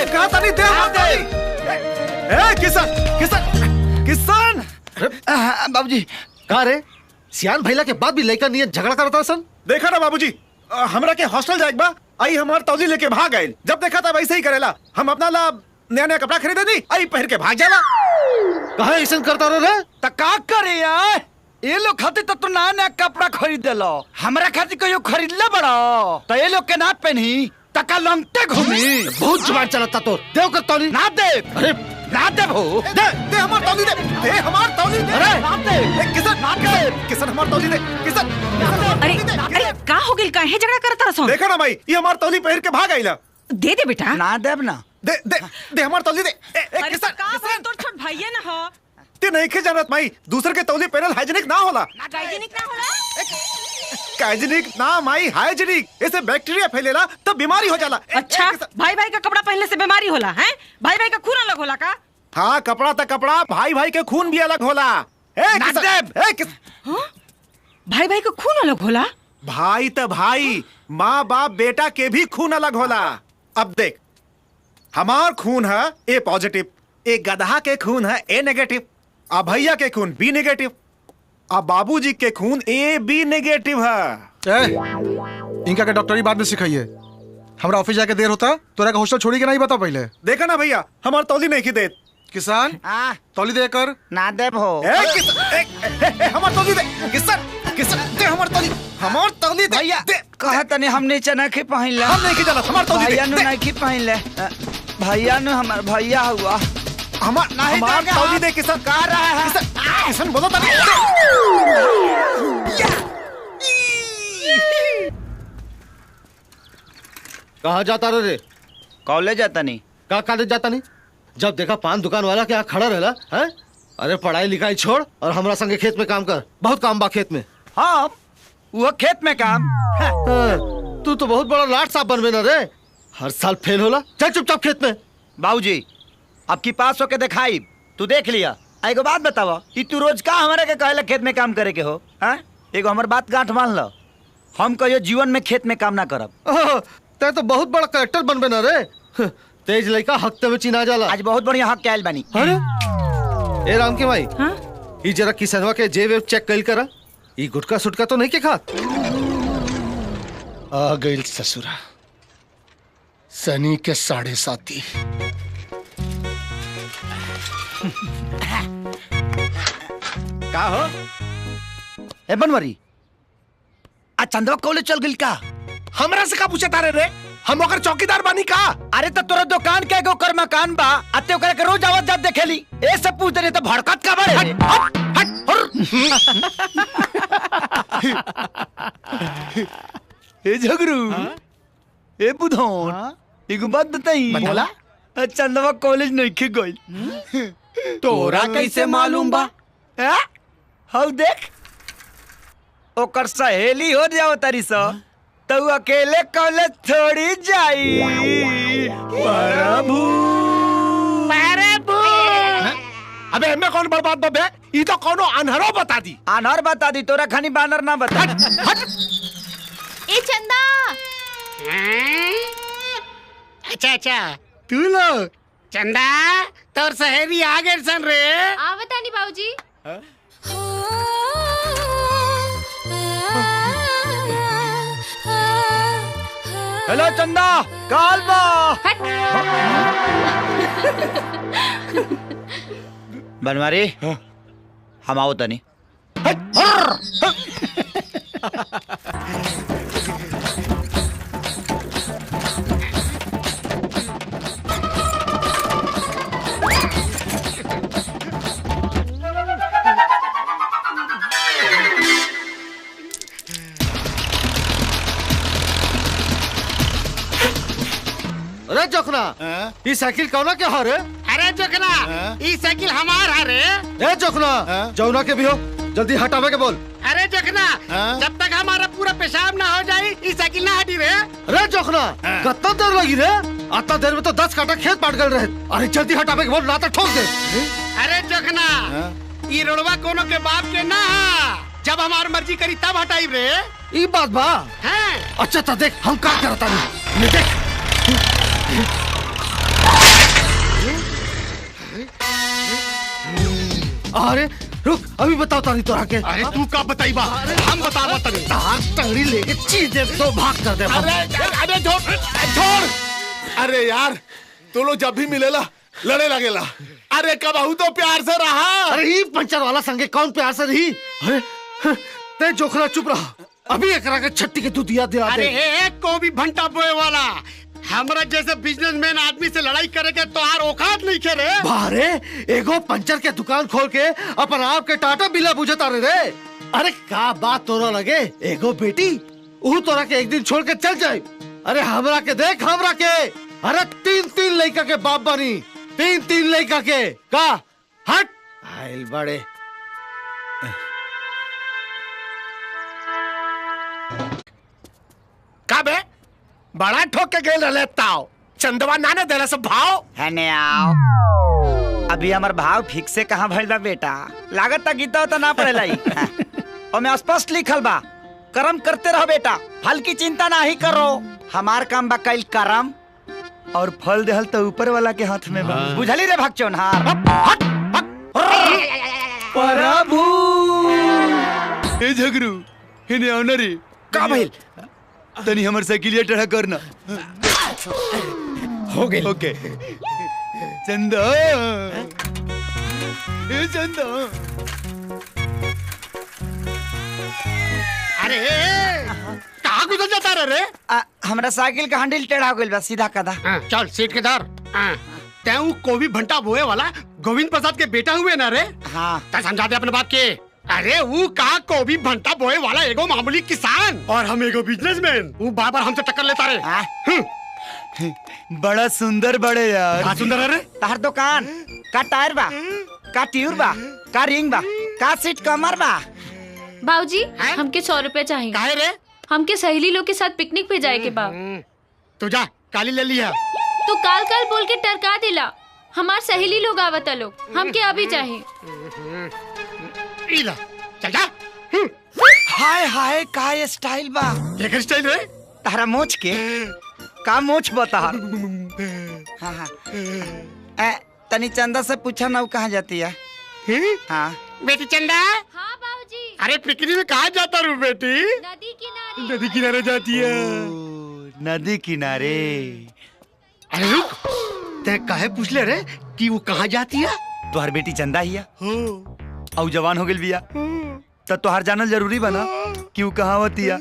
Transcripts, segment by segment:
कहा था नहीं दे। किसान किसान किसान बाबूजी कहा रे सियान भैला के बाद भी लड़का नियत झगड़ा करता सन। देखा ना बाबूजी, हमरा के हॉस्टल जाए बा आई हमार तौली लेके भाग गए। जब देखा था वैसे ही करेला। हम अपना ला नया नया कपड़ा खरीदे दी आई पहन के भाग जाला। कहा ऐसा करता रे त का करे यार, ये लोग खातिर तो नया नया कपड़ा खरीद लो, हमरा खातिर कहियो खरीद ले बड़ा तो ये लोग के ना पहनी तका लंगटे घूमी। बहुत जुबान चलाता तो देव कर तौली ना दे। अरे ना दे भो, दे हमार तौली दे हमार तौली दे। अरे ना दे किसान किसान हमार तौली दे किसान। अरे अरे का हो गेल, काहे झगड़ा करत रह? देखा ना भाई ये हमार तौली पहन के भाग आइला। दे दे बेटा। ना देब ना। दे दे दे हमार तौली दे। अरे किसान का भाई तोर छोट भैया ना हो, ते नहीं के जानत माई दूसरे के तौली पहनल हाइजीनिक ना होला। हाइजीनिक ना होला। हाइजीनिक ना माई हाइजीनिक, इससे बैक्टीरिया फैलेला तब बीमारी हो जाला। अच्छा भाई भाई का कपड़ा पहनने से बीमारी होला है? भाई भाई का खून अलग होला का? हाँ कपड़ा तो कपड़ा, भाई भाई के खून भी अलग होला। भाई भाई का खून अलग होला? भाई तो भाई, माँ बाप बेटा के भी खून अलग होला। अब देख हमार खून है ए पॉजिटिव, एक गधा के खून है ए नेगेटिव, अब भैया के खून बी नेगेटिव, अब बाबूजी के खून ए बी नेगेटिव है। इनका के डॉक्टरी बाद में सिखाइए, हमरा ऑफिस जाके देर होता तोरा का हॉस्टल छोड़ी के नहीं बता पहले। देखा ना भैया हमार तौली नहीं की देत। किसान तौली दे कर। ना देब हो। हमार तौली दे किसान किसान दे हमार तौली दे भैया कहा तने हम नीचे ना के पहन ले। हम नहीं की जानत हमार तौली भैया नु दे। नहीं के पहन ले। भैया नु हमार भैया हुआ हमार तौली दे किसान। का रहा है किसान बोलो तनी। कहा जाता रे? कॉलेज जाता नहीं। का कॉलेज जाता नहीं? जब देखा पान दुकान वाला क्या खड़ा रहला है? अरे पढ़ाई लिखाई छोड़ और हमरा संगे खेत में काम कर, बहुत काम बा खेत में। हाँ वो खेत में काम। तू तो बहुत बड़ा लाट साहब बनबे ना रे, हर साल फेल होला। चल चुपचाप खेत में। बाबूजी अब की पास होके दिखाई, तू देख लिया। एगो बात बतावा, कि तू रोज का हमारे के कहला खेत में काम करे के हो? हाँ एगो हमार बात गांठ मान लो, हम कहियो जीवन में खेत में काम ना करब। ते तो बहुत बड़ा कलेक्टर बनबे ना रे, तेज लड़का हफ्ते में चिना जाला। आज बहुत बढ़िया हक के आयल बानी। अरे ए राम के भाई, हाँ? ई जरा किसनवा के जेब वेब चेक कइल करा, ई गुटका सुटका तो नहीं के खात? आ गइल ससुरा सनी के 7.5। का हो ए बनवरी, आज चंदवा कॉलेज चल गइल का? हमरा से का पूछे तारे रे, हम ओकर चौकीदार बानी का? अरे तो तोरा दुकान के एगो कर मकान बा, अते ओकरा के रोज आवत जात देखेली। ए सब पूछ दे तो भड़कत का बड़े रे। ए झगरू, ए बुधौन, एगो बात बताई। बोला। चंदवा कॉलेज नहीं के गइल। तोरा कैसे मालूम बा? हौ देख, ओकर सहेली हो जाओ तारी सा, तो अकेले कॉलेज थोड़ी जाई। प्रभु अबे हमें कौन बर्बाद बबे, ई तो कोनो अनहरो बता दी। अनहर बता दी, तोरा खानी बानर ना बता। ए चंदा, अच्छा तू लोग चंदा तोर सहेली आ गए सन रे। आवता नहीं बाबूजी। हेलो चंदा, काल बा। बनवारी हम आओ तनी। अरे जोखना, ये साइकिल कौना के हारे? अरे जोखना, ई साइकिल हमार है रे। ए जोखना, जौना के भी हो, जल्दी हटावे के बोल। अरे जोखना, जब तक हमारा पूरा पेशाब ना हो जाए ई साइकिल ना हटी रे। अरे जोखना, कितना देर लगी रे? इतना देर में तो 10 काटा खेत बांट गए रहे। अरे जल्दी हटावे के बोल, ना तो ठोक दे। अरे जोखना, ई रोडवा कोनो के बाप के ना, जब हमार मर्जी करी तब हटाई रे। ई बात बा। हैं? अच्छा तो देख हम का करता नहीं, ये देख। अरे रुक, अभी बताओ तारी तोरा के। अरे तू का बताई बा, हम बतावा तनी। तार टंगड़ी लेके चीज दे तो भाग कर दे। अरे छोड़। अरे यार तू लोग जब भी मिलेला लड़े लगेला। अरे कबहू तो प्यार से रहा। अरे ही पंचर वाला संगे कौन प्यार से रही? अरे ते जोखरा चुप रहा, अभी एकरा के छट्टी के दूधिया दिला दे। अरे एक को भी भंटा बोए वाला हमरा जैसे बिजनेसमैन आदमी से लड़ाई करे के तो आर औकात नहीं करे। बारे एगो पंचर के दुकान खोल के अपन आप के टाटा बिला बुझता रे। अरे का बात तोरा लगे एगो बेटी ऊ तोरा के एक दिन छोड़ के चल जाए। अरे हमरा के देख, हमरा के अरे 3 लड़का के बाप बनी, 3 लड़का के का हट आइल बड़े। का बे बड़ा ठोक के गेल रहले ताओ चंदवा नाने देला सब भाव हने आओ। अभी हमार भाव फिक्स से कहाँ भइल बा बेटा, लागत ता गीता तो ना पड़ेला ही। और मैं स्पष्ट लिखल बा, कर्म करते रहो बेटा, फल की चिंता ना ही करो। हमार काम बा कईल कर्म और फल देहल तो ऊपर वाला के हाथ में बा। बुझली रे भगचोनहार। प्रभु ए झगरू हिने ऑनरी का भइल? तनी हमर साइकिलिया टेढ़ा करना। हो गई। ओके चंदा, ए चंदा। अरे कहाँ गुजर जाता रे? हमरा साइकिल का हैंडल टेढ़ा हो गइल बा, सीधा कदा। चल सीट के धर। तैं को भी भंटा बोए वाला गोविंद प्रसाद के बेटा हुए ना रे? हाँ ता समझा दे अपने बाप के। अरे वो का को भी भंटा बोए वाला एगो मामूली किसान और हम एगो बिजनेसमैन, वो बार-बार हमसे टक्कर लेता रे। बड़ा सुंदर बड़े यार। हाँ सुंदर है रे। तार दुकान का टायर बा, का ट्यूब बा, का रिंग बा, का सीट कमर बा। बाबूजी हमके 100 रुपए चाहिए। काहे रे? हमके सहेली लोग के साथ पिकनिक पे जाए के बा। तू जा काली ले लिया। तू काल काल बोल के टरका दिला। हमार सहेली लोग आवता लोग, हमके अभी चाहिए। इला चल जा। हाय हाय का ये स्टाइल बा। लेकर स्टाइल रे? तारा मोच के का मोच बता। हाँ हाँ तनी चंदा से पूछा ना वो कहाँ जाती है। हाँ बेटी चंदा। हाँ बाबूजी। अरे पिकनिक में कहाँ जाता रू बेटी? नदी किनारे। नदी किनारे जाती है। नदी किनारे। अरे रुक, ते काहे पूछ ले रे कि वो कहाँ जाती है? तुहार बेटी चंदा ही है और जवान हो गई बिया, तो तुहार जानल जरूरी बना कि वो कहाँ होती है,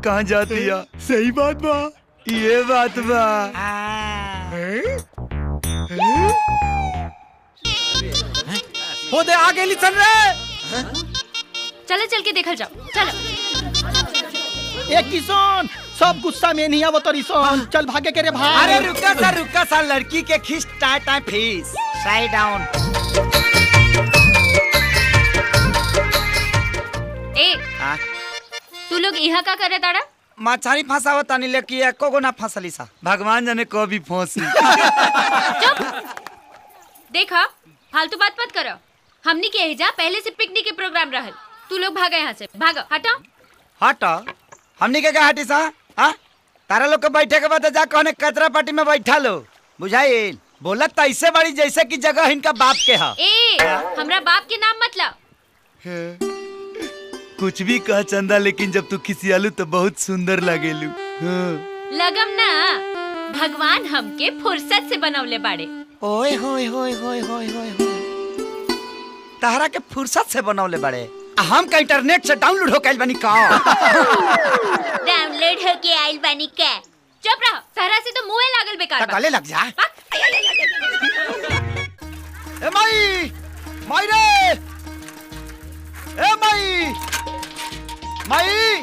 कहाँ जाती है। सही बात बा। ये बात बा। हो दे आगे लिसन रे। चलो चल के देखल जाओ, चलो। एक किसान सब गुस्सा में नहीं आवत रिसन, चल भागे के रे भाई। अरे रुका सा लड़की के खींच टाइम फीस साइड डाउन। ए तू लोग यहाँ का करे ताड़ा? मछली फंसावत तानी लेकिन एको गो ना फंसली सा। भगवान जाने कभी फंसी। चुप। देखा फालतू बात मत करो। हमनी के एजा पहले से पिकनिक के प्रोग्राम रहल। तू लोग भागा यहाँ से, भागो हटो। हटो हमनी के क्या हटी सा? हाँ तारा लोग के बैठे के बाद जा कहने कचरा पार्टी में बैठा लो, बुझाइल? बोलत तो ऐसे बड़ी जैसे कि जगह इनका बाप के है। ए हमरा बाप के नाम मतलब। कुछ भी कह चंदा, लेकिन जब तू खिसियालू तो बहुत सुंदर लागेलू। लगम ना, भगवान हमके फुर्सत से बनवले बाड़े। ओए होए होए होए होए होए तारा के फुर्सत से बनवले बाड़े। हम का इंटरनेट से डाउनलोड हो कैल बनी का। डाउनलोड हो के आइल बनी का। चुप रहो, सहरा से तो मुंह लागल बेकार बा। गले लग जा। ए माई माई रे, ए माई माई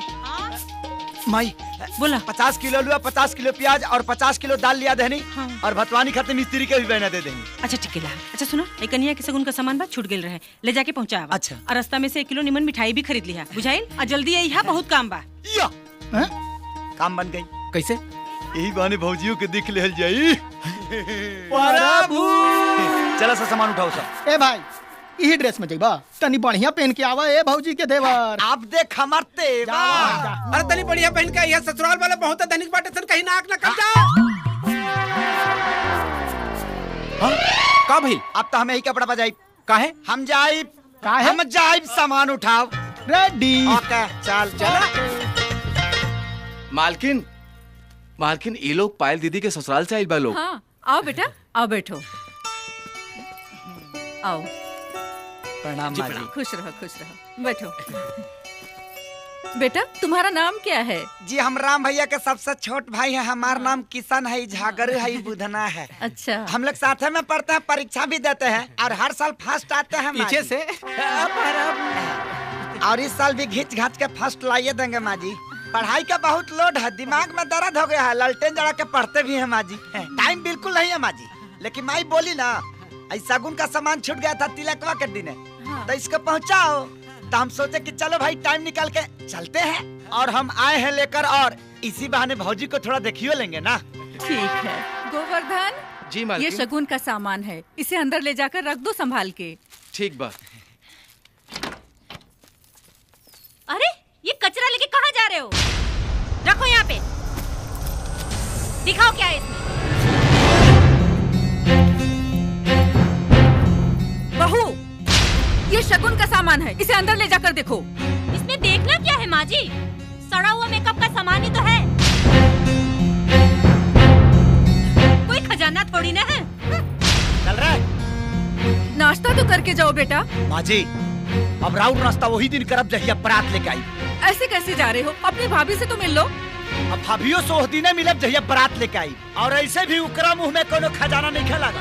माई बोला 50 किलो लुआ, 50 किलो प्याज और 50 किलो दाल लिया देनी। हाँ। और भतवानी खाते मिस्त्री के भी बहना दे देनी। अच्छा ठीक है। अच्छा सुनो, एक कन्या के सगुन का सामान बा छूट गेल रहे, ले जाके पहुंचावा। अच्छा। और रास्ता में से 1 किलो निमन मिठाई भी खरीद लिया, बुझाइल? और जल्दी आई, बहुत काम बा। या काम बन गई। कैसे? यही बहाने भौजियों के देख ले जाई। प्रभु चला सा सामान उठाओ सब। ए भाई यही ड्रेस में जाइबा, तनी बढ़िया पहन के आवा ए भौजी के देवर। आप देख हमार तेवर। अरे तनी बढ़िया पहन के यह ससुराल वाले बहुत धनिक बाटे सन, कहीं नाक ना कट जा। का भाई अब तो हमें ही कपड़ा बजाई। काहे? हम जाई का है हम जाइब सामान उठाओ। रेडी। ओके चल चल। मालकिन मालकिन ये लोग पायल दीदी के ससुराल से आइल बा लोग। हाँ आओ बेटा आओ बैठो आओ प्रणाम माँ जी। खुश रहो बैठो। बेटा तुम्हारा नाम क्या है? जी हम राम भैया के सबसे छोट भाई हैं। हमारा नाम किशन है, झागर है, बुधना है। अच्छा हम लोग साथ में पढ़ते हैं, परीक्षा भी देते हैं और हर साल फर्स्ट आते हैं माँ पीछे जी। से और इस साल भी घिंच घाच के फर्स्ट लाइए देंगे माँ जी। पढ़ाई का बहुत लोड है, दिमाग में दर्द हो गया है, ललटेन जड़ा के पढ़ते भी हैं माँ जी। टाइम बिल्कुल नहीं है माँ जी। लेकिन माई बोली ना ऐसा गुन का सामान छूट गया था तिलकवा के दिन, तो इसको पहुँचाओ। तो हम सोचे कि चलो भाई टाइम निकाल के चलते हैं और हम आए हैं लेकर, और इसी बहाने भौजी को थोड़ा देखियो लेंगे ना। ठीक है गोवर्धन जी ये मालकिन। शगुन का सामान है, इसे अंदर ले जाकर रख दो संभाल के। ठीक बा। अरे ये कचरा लेके कहाँ जा रहे हो? रखो यहाँ पे। दिखाओ क्या है इसमें। बहू ये शगुन का सामान है, इसे अंदर ले जाकर देखो। इसमें देखना क्या है माँ जी? सड़ा हुआ मेकअप का सामान ही तो है, कोई खजाना थोड़ी ना है। चल रहा है। नाश्ता तो करके जाओ बेटा। माँ जी अब राउंड नाश्ता वही दिन करब जहिया बारात लेके आई। ऐसे कैसे जा रहे हो? अपनी भाभी से तो मिल लो। अब भाभियो सोह दिने मिलब जहिया बारात लेके आई, और ऐसे भी उकरा मुंह में कोनो खजाना नहीं खेला।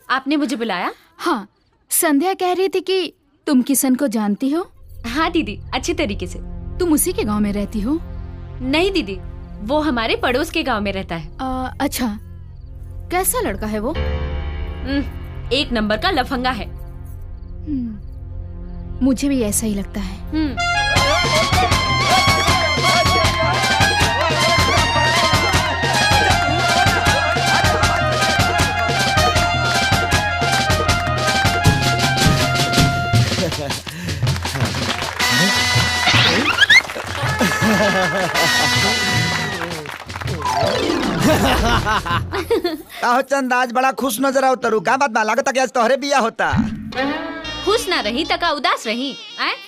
आपने मुझे बुलाया? हाँ, संध्या कह रही थी कि तुम किशन को जानती हो। हाँ दीदी, अच्छी तरीके से। तुम उसी के गांव में रहती हो? नहीं दीदी, वो हमारे पड़ोस के गांव में रहता है। अच्छा, कैसा लड़का है वो? एक नंबर का लफंगा है। मुझे भी ऐसा ही लगता है। चंद आज बड़ा खुश नजर आओ तरू, का बात बा? लागत कि आज तोहरे बिया होता। खुश ना रही तका उदास रही।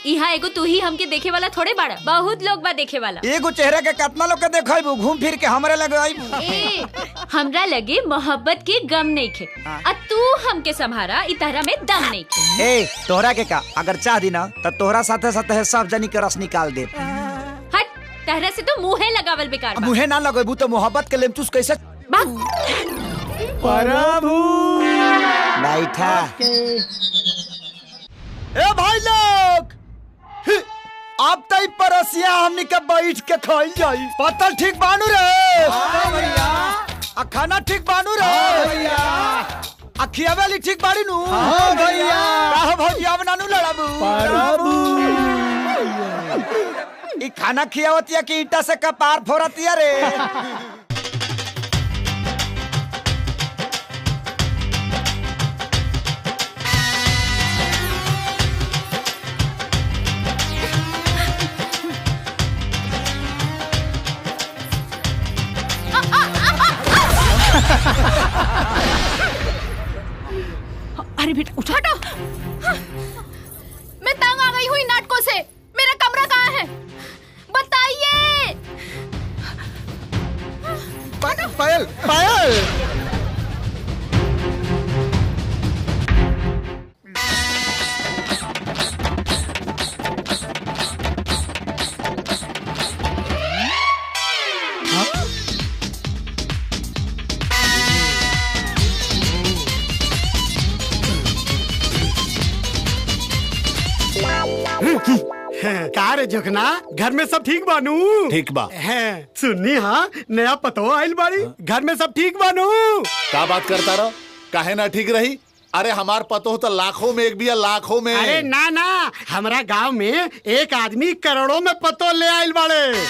यहाँ एगो तू ही हमके देखे वाला थोड़े बाड़ा, बहुत लोग बा देखे वाला। एगो चेहरा के कितना लोग के देखैबू, घूम फिर के हमरे लगे आइबू। ए, हमरा लगे मोहब्बत के गम नहीं खे, आ तू हमके संभारा इ तरह में दम नहीं खे। ए तोहरा के का अगर चाह दी ना तो तोहरा साथे साथे सब जनी के रस निकाल दे। हट, तरह से तो मुँहे लगावल बेकार बा। मुहे ना लगेबू तो मोहब्बत के लेमचूस कैसे? प्रभु बैठा। ए भाई लोग, अब तई परसिया हमनी के बैठ के खाई जाई। पतल ठीक बानू रे? हाँ भैया। आ खाना ठीक बानू रे? हाँ भैया। आ खियावेली ठीक बाड़ी नु? हाँ भैया। काहे भौजिया बनानू लड़ाबू? प्रभु ई खाना खियावतिया कि ईटा से कपार फोड़तिया रे? अरे बेटा उठा। हटो। मैं तंग आ गई हूँ इन नाटकों से। मेरा कमरा कहाँ है? बताइए। पायल पायल का रे जोखना, घर में सब ठीक बानू? ठीक बा। हैं सुननी हाँ नया पतो आइल बाड़ी, घर में सब ठीक बानू? का बात करता रहो, काहे ना ठीक रही? अरे हमार पतो तो लाखों में एक भी है, लाखों में। अरे ना ना, हमारा गांव में एक आदमी करोड़ों में पतो ले आइल बाड़े।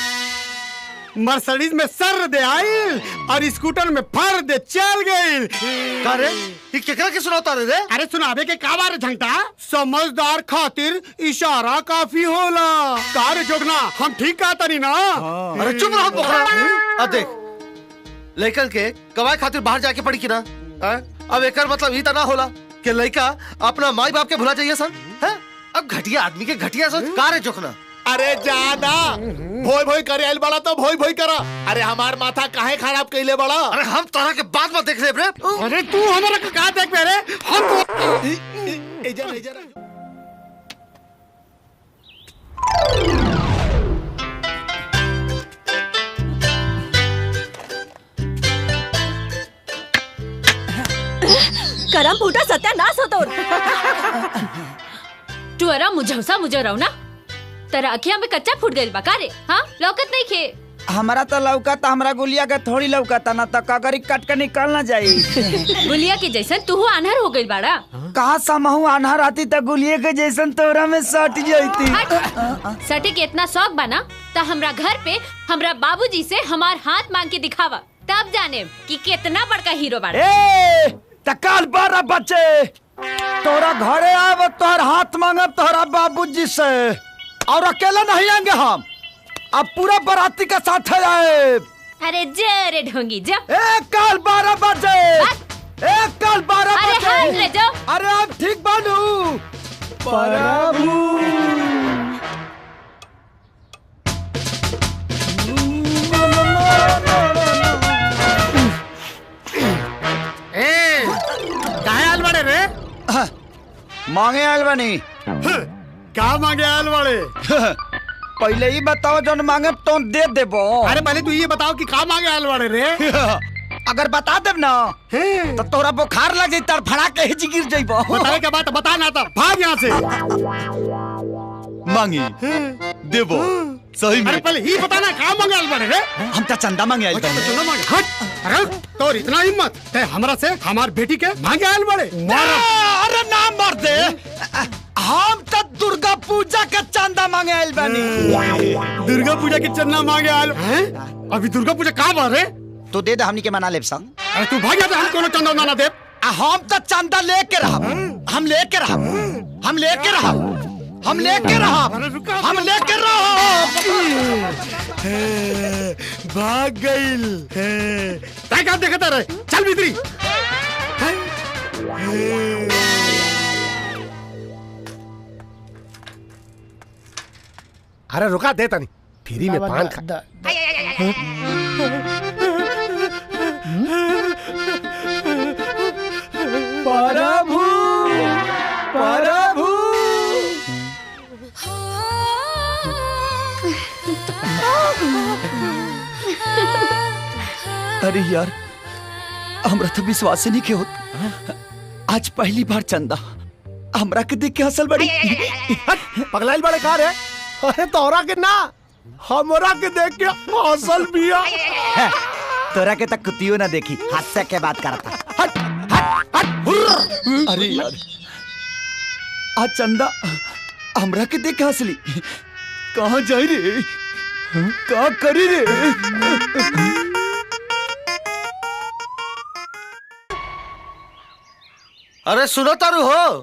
मर्सिडीज में सर दे आई और स्कूटर में फर दे चल गई। अरे ये केकरा के सुनाता रे? अरे सुनावे के का बारे झंटा, समझदार खातिर इशारा काफी होला। कार जोगना हम ठीक कहता नहीं ना। अरे चुप रहो पोखरा। अब देख लड़कन के कमाई खातिर बाहर जाके पड़ी की ना। अब एकर मतलब ही तो ना होला कि लड़का अपना माई बाप के भुला जाइए सन। अब घटिया आदमी के घटिया सोच कार है जोखना। अरे जाना भोई भोई करे आइल बड़ा तो भोई भोई करा। अरे हमार माथा काहे खराब कइले बड़ा? अरे हम तोरा के बाद में देख ले रे। अरे तू हमारा का देख रे? हम इधर करम फूटा सत्यानाश होतो। तू अरा मुझौसा मुझे रहो ना, तेरा अखियां में कच्चा फूट गइल बा का रे? हाँ लौकत नहीं खे। हमारा तो लौकता, हमरा गुलिया के थोड़ी लौकता ना, तो कगरी काट के निकल ना जाई। गुलिया के जैसन तू आन्हर हो गइल बाड़ा। कहा समहू आन्हर आती तो गुलिया के जैसन तोरा में सट जाती। सटे के इतना शौक बना तो हमरा घर पे हमरा बाबूजी से हमार हाथ मांग के दिखावा, तब जाने कि कितना बड़का हीरो बाड़ा। तकाल बारा बच्चे तोरा घरे आब तोहर हाथ मांगब तोहरा बाबूजी से, और अकेला नहीं आएंगे हम, अब पूरा बाराती के साथ आए। अरे जरे ढोंगी जा। काल 12 बजे, काल 12 अरे बजे। हाँ ले जाओ। अरे अब ठीक बानू प्रभु। मांगे आयल बनी। क्या मांगे आयल वाले? पहले ही बताओ जो मांगे तो दे देबो। अरे पहले तू ये बताओ कि का मांगे आयल वाले रे? अगर बता देब ना तो तोरा बुखार लग जाई, तर फड़ा के हिच गिर जाइबो। बताए क्या बात बता ना, तो भाग यहाँ से। मांगी देबो सही में। अरे पहले ही बता ना का मांगे आयल वाले रे? हम तो चंदा मांगे आयल बनी। चंदा मांगे? हट। अरे तो इतना हिम्मत है हमरा से हमार बेटी के मांगे आयल वाले? अरे ना मार दे, हम तो दुर्गा पूजा के चंदा मांगे आयल बनी। दुर्गा पूजा के चंदा मांगे आयल? अभी दुर्गा पूजा कहाँ बार है? तो दे दे, हमनी के मना लेब संग। अरे तू भाग जा, हम कोनो चंदा ना दे। हम तो चंदा लेके रहब, हम लेके रहब, हम लेके रहब, हम लेके रहब, हम लेके रहब। भाग गइल। काय का देखता रहे? चल भीतरी। अरे रुका देता नहीं, फ्री में पान खा। प्रभु प्रभु। अरे यार हमरा तो विश्वास ही नहीं के होत। आज पहली बार चंदा हमरा के देख के हंसल बड़ी। पगलाइल बड़े कार है? अरे तोरा के ना, हमरा के देख के हंसल बिया। तोरा के तक कुतियो ना देखी, हास्य के बात करता। हट हट हट। अरे यार आज चंदा हमरा के देख के हंसली। कहाँ जाई रे, का करी रे? अरे सुनो तारू हो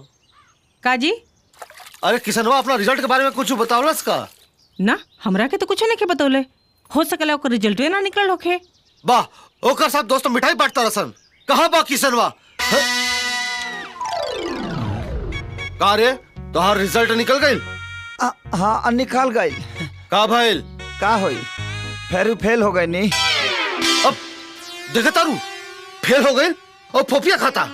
काजी? अरे किसनवा अपना रिजल्ट के बारे में कुछ बतावलस का? ना हमरा के तो कुछ नहीं के बतौले। हो सकला ओकर रिजल्ट ना निकल होखे। वाह ओकर साथ दोस्त मिठाई बांटता रसन। कहाँ बा किसनवा? का रे तोहार रिजल्ट निकल गइल? हाँ निकल गइल। का भइल? का होई फेर फेल हो गए नी। अब देखा तारू फेल हो गइल और फोफिया खाता।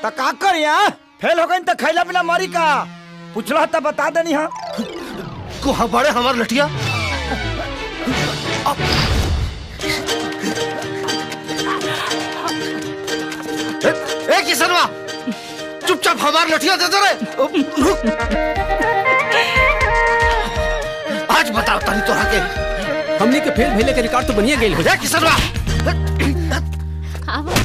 तो का करिया? फेल हो गई तो खैला पिला मारी का? पूछला तो बता देनी। हाँ को बड़े हमार लठिया। ए किसनवा चुपचाप हमार लठिया दे दे रे। आज बताओ तनी तोरा के हमने के फेल भेले के रिकॉर्ड तो बनिए गइल हो जा। किसनवा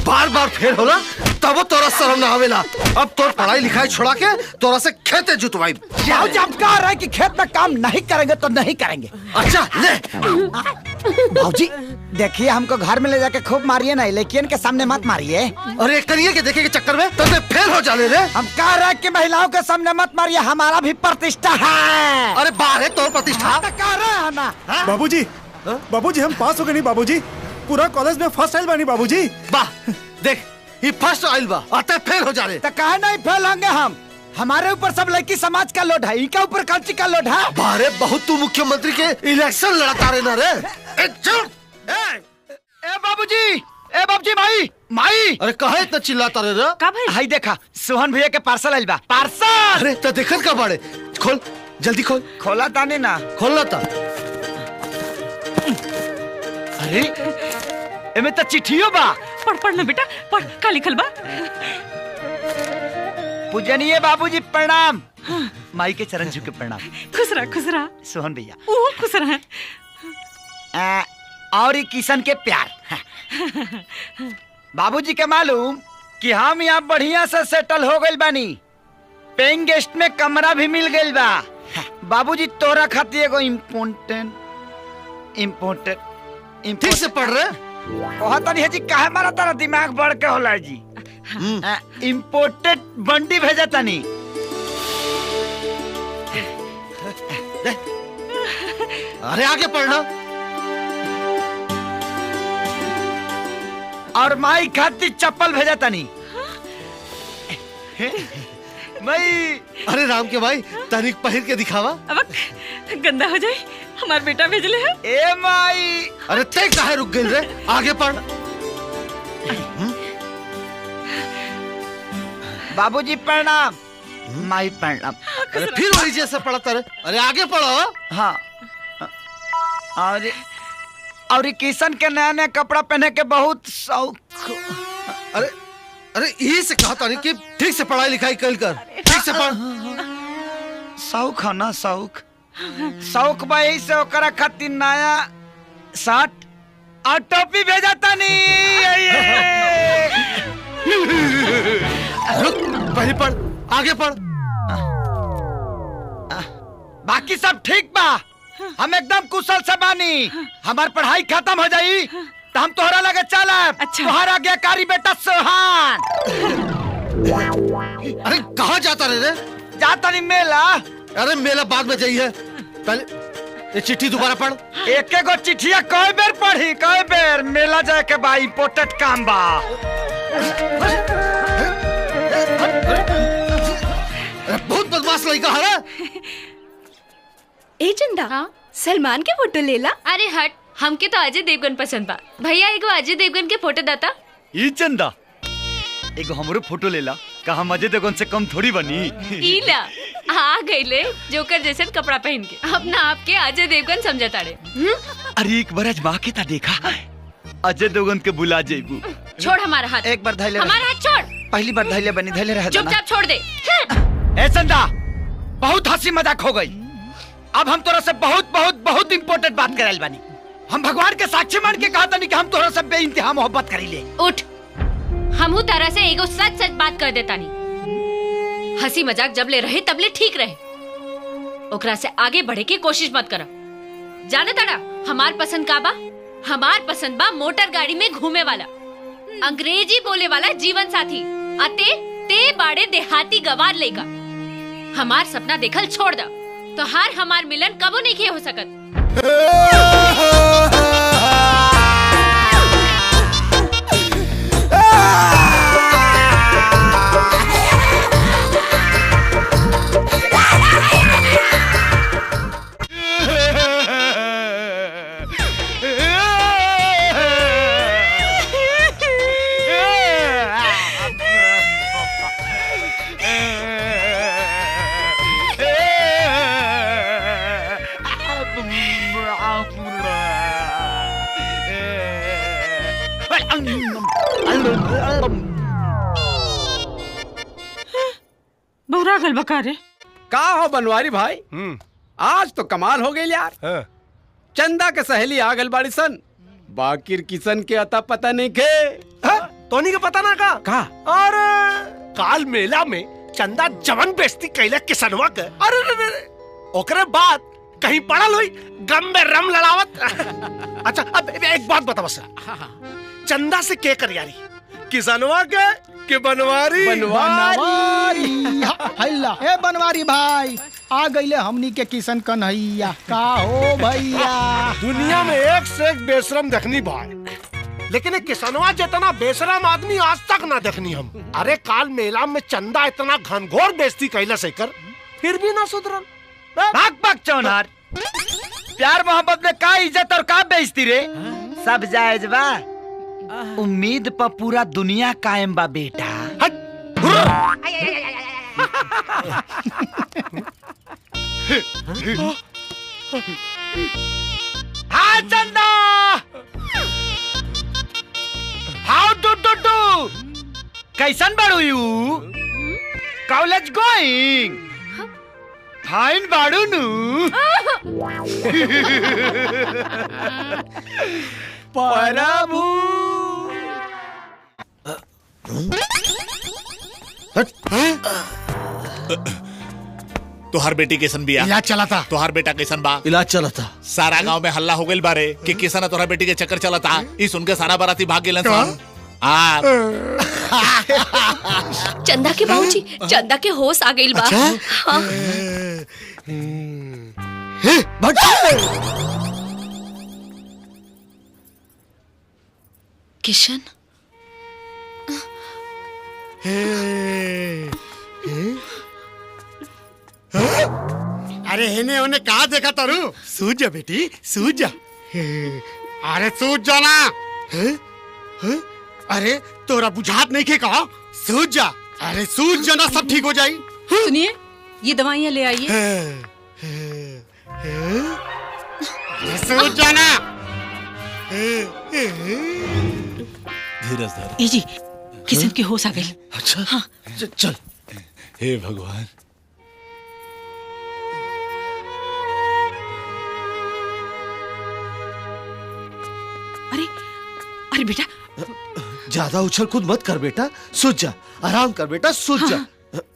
बार बार फेल होला तब तोरा शर्म ना आवेला। अब तोर पढ़ाई लिखाई छोड़ा के तोरा से खेते जुतवाई। जब कह रहा है कि खेत में काम नहीं करेंगे तो नहीं करेंगे। अच्छा ले भाजी देखिए, हमको घर में ले जाके खूब मारिए ना, लेकिन के सामने मत मारिए। अरे करिए के देखे के चक्कर में तब फेल हो जाले रे। हम कह रहे हैं कि महिलाओं के सामने मत मारिए, हमारा भी प्रतिष्ठा है। अरे बाहर है तो प्रतिष्ठा कह रहे हैं ना। बाबूजी, बाबूजी हम पास हो गए नहीं बाबूजी, पूरा कॉलेज में फर्स्ट आइल बानी बाबूजी। वाह देख, ये फर्स्ट आइल बा आता फेल हो जाले। तो कहे नहीं फेल होंगे हम, हमारे ऊपर सब लड़की समाज का लोड है, इनके ऊपर कल्ची का लोड है। बारे बहुत तू मुख्यमंत्री के इलेक्शन लड़ता रहे ना रे। ए बाबूजी माई। अरे कहे इतना चिल्लाता रहे रे? का भाई? हाई देखा, सोहन भैया के पार्सल आइल बा। पार्सल। अरे तो देखत का बाड़े, खोल जल्दी खोल। खोला तानी ना। खोलना था। अरे एमे तो चिट्ठियों बा। पढ़ ना बेटा, पढ़ का लिखल बा। पूजनीय बाबूजी प्रणाम। माई के चरण छू के प्रणाम। खुश रहा सोहन भैया। वो खुश रहा। और किशन के प्यार। बाबूजी के मालूम कि हम यहाँ बढ़िया से सेटल हो गइल बानी, पेइंग गेस्ट में कमरा भी मिल गइल बा। बाबूजी तोरा खातिर एगो इम्पोर्टेंट ठीक से पढ़ रहे। कहता नहीं है जी, काहे मारा तारा दिमाग बढ़ के होला जी। इम्पोर्टेड बंडी भेजा तानी। अरे आगे पढ़ना। और माई खातिर चप्पल भेजा तानी। माई। अरे राम के भाई, तनिक पहिर के दिखावा। अब गंदा हो जाए, हमार बेटा भेजले है। ए माई। अरे ते काहे रुक गई रे, आगे पढ़। बाबूजी प्रणाम। माई प्रणाम। अरे फिर वही जैसे पढ़ता रहे। अरे आगे पढ़ो। हाँ। और किशन के नया नया कपड़ा पहने के बहुत शौक। अरे यही से कहता नहीं कि ठीक से पढ़ाई लिखाई कर। ठीक से पढ़। शौक है ना, शौक बा, यही से ओकरा खातिर नया शर्ट और टोपी भेजा तानी। रुक, पहले पढ़, आगे पढ़। बाकी सब ठीक बा, हम एकदम कुशल से बानी। हमार पढ़ाई खत्म हो जाई तो हम तोहरा लगे चलब। अच्छा। तोहरा आज्ञाकारी बेटा सोहान। अरे कहाँ जाता रे? जाता नहीं मेला। अरे मेला बाद में जाइए, पहले ये चिट्ठी दोबारा पढ़। एक गो चिट्ठिया कई बेर पढ़ी, कई बेर। मेला जाए के बा, इम्पोर्टेंट काम बा। बहुत बदमाश लड़का है। ए चंदा, सलमान के फोटो लेला। अरे हट, हमके तो अजय देवगन पसंद बा। भैया एगो अजय देवगन के फोटो दाता। ई चंदा, एगो हमरो फोटो लेला। का हम अजय देवगन से कम थोड़ी बनी। ईला आ गईले जोकर जैसन कपड़ा पहन के अपना आपके अजय देवगन समझता रे। अरे एक बार आजमा के ता देखा, अजय देवगन के बुला जेबू। छोड़ हमारा हाथ। एक बार धैले। हमारा हाथ छोड़। पहली बार धैले बनी, धैले रह। चुपचाप छोड़ दे। ए चंदा, बहुत हंसी मजाक हो गई। अब हम तोरा से बहुत बहुत बहुत इम्पोर्टेंट बात कराइल बानी। हम भगवान के साक्षी मान के कहा तानी कि हम तोरा से बेइंतहा मोहब्बत करीले। उठ, हमहू तरह से एगो सच सच बात कर देता नहीं। हंसी मजाक जब ले रहे तब ले ठीक रहे, ओकरा से आगे बढ़े की कोशिश मत करो। जाने तड़ा हमार पसंद का बा? हमार पसंद बा मोटर गाड़ी में घूमे वाला, अंग्रेजी बोले वाला जीवन साथी। अते ते बाड़े देहाती गवार लेगा। हमार सपना देखल छोड़ दा, तो हार हमार मिलन कबो नहीं किए हो सकत। बहुरा गल बकारे। का हो बनवारी भाई, आज तो कमाल हो गई यार। चंदा के सहेली आ गल बाड़ी सन, बाकिर किशन के अता पता नहीं के। तोनी के पता ना का? और काल मेला में चंदा जवन बेइज्जती कैला किसनवा के। अरे ओकरे बाद कहीं पड़ल हुई गम में रम लड़ावत। अच्छा अब एक बात बता बस, चंदा से के कर यारी, किसनवा के बनवारी? बनवारी हल्ला ए बनवारी भाई आ गईले हमनी के किशन कन्हैया। का हो भैया? दुनिया में एक से एक बेशरम देखनी भाई, लेकिन एक किसनवा जितना बेशरम आदमी आज तक ना देखनी हम। अरे काल मेला में चंदा इतना घनघोर बेइज्जती कैला से कर, फिर भी ना सुधरल। भाग भाग चौनार, प्यार मोहब्बत में का इज्जत और का बेइज्जती रे? सब जायज बा, उम्मीद पर पूरा दुनिया कायम बा बेटा। हाँ चंदा, हाउ डू कैसन बाड़ू यू? College going? फाइन बाड़ू नु? प्रभु तोहार बेटी कैसन बिया? इलाज चला था। तोहार बेटा कैसन बा? इलाज चला था। सारा गांव में हल्ला हो गइल बारे कि किसन तोहार बेटी के चक्कर चला था। ई सुन के सारा बाराती भाग गेलन सन। चंदा के बाबूजी, चंदा के होश आ गइल बा। हाँ। किशन अरे हेने उन्हें कहा देखा तारू? सूझ जा बेटी, सूझ जा। अरे सूझ जाना। अरे तोरा बुझात नहीं के कहा? सूझ जा। अरे सूझ जाना, सब ठीक हो जाई। सुनिए, ये दवाइयाँ ले आइए। अरे सूझ जाना। धीरज धर। ए जी, किशन के होश आ गई। अच्छा हाँ। चल। हे भगवान। अरे अरे बेटा, ज्यादा उछल कूद मत कर बेटा, सूझ जा। आराम कर बेटा, सूझ जा।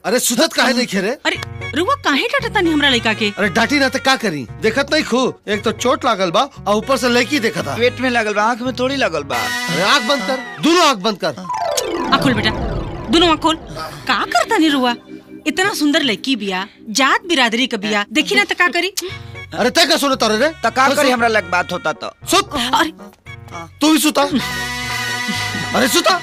अरे सुधत काहे नहीं खेरे? अरे रुआ काहे डांटता नहीं हमरा लड़का के? अरे डांटी ना तो का करी? देखत नहीं खू, एक तो चोट लागल बा और ऊपर से लड़की देखा था। पेट में लगल बा, आँख में थोड़ी लगल बा। अरे आँख बंद कर, दोनों आँख बंद कर। आँख खोल बेटा, दोनों आँख खोल। का करता नहीं रुआ? इतना सुंदर लड़की बिया, जात बिरादरी का बिया, देखी ना तो का करी? अरे तय का सुने तारे रे? तो का करी? हमरा लग बात होता तो सुत। अरे तू ही सुता। अरे सुता।